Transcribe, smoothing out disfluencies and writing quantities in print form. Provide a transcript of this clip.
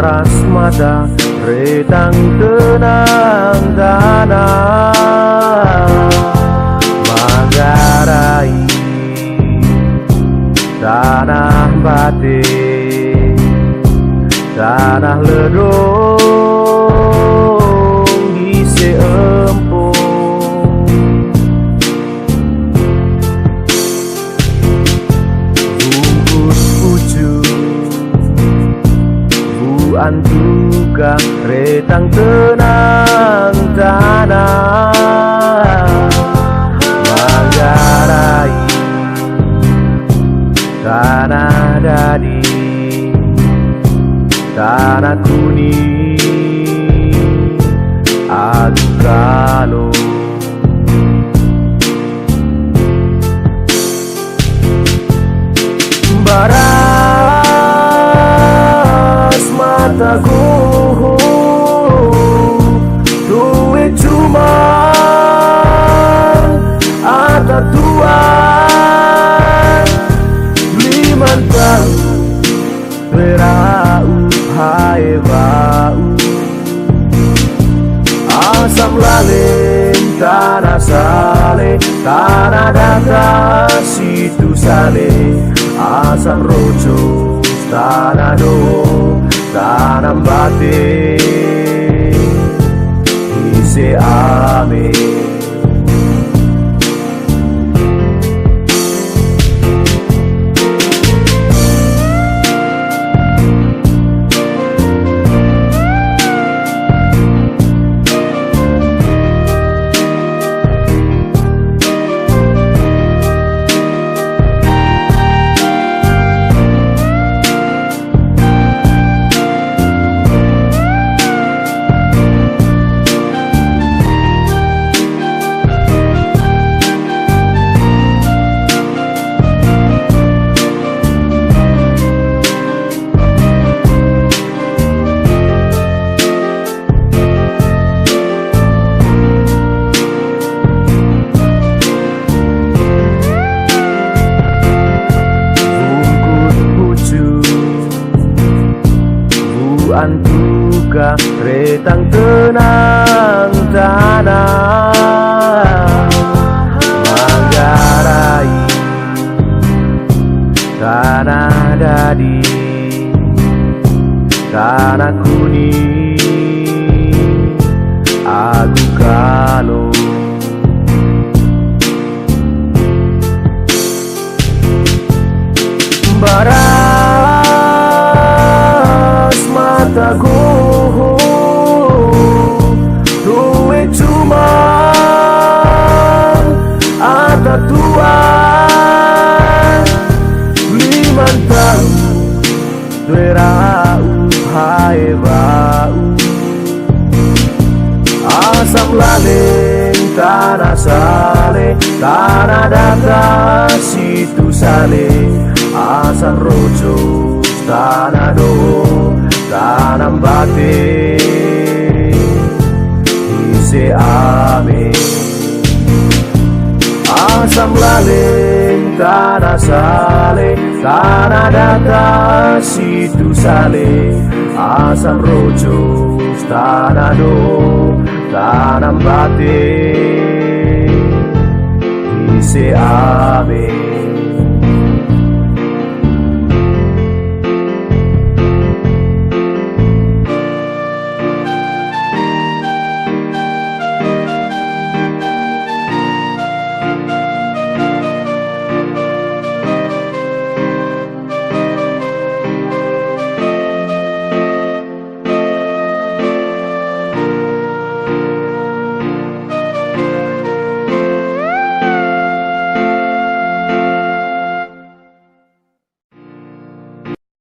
paras mata retang tenang tanah Manggarai tanah batik, tanah ledong isi empung bungkus pucuk buan juga retang tenang tanah Manggarai tanah dadi, tanah kuning aku kalau baras mataku duit cuma ada tuan limantang berau hai bau asam lalin tanah sale tanah data situ sale asam rojo tanah do tanah batik isi amin juga retang tenang tanah Manggarai tanah dadi, tanah kuning aku kalau baras mataku duit cuma ada tuan limantang berau hai bau asam lalin tanah sale tanah data situ sale asam rojo tanah do tanah batik isi amin asam lalin tanah sale tanah data situ sale asam rojo tanah do tanah batik isi amin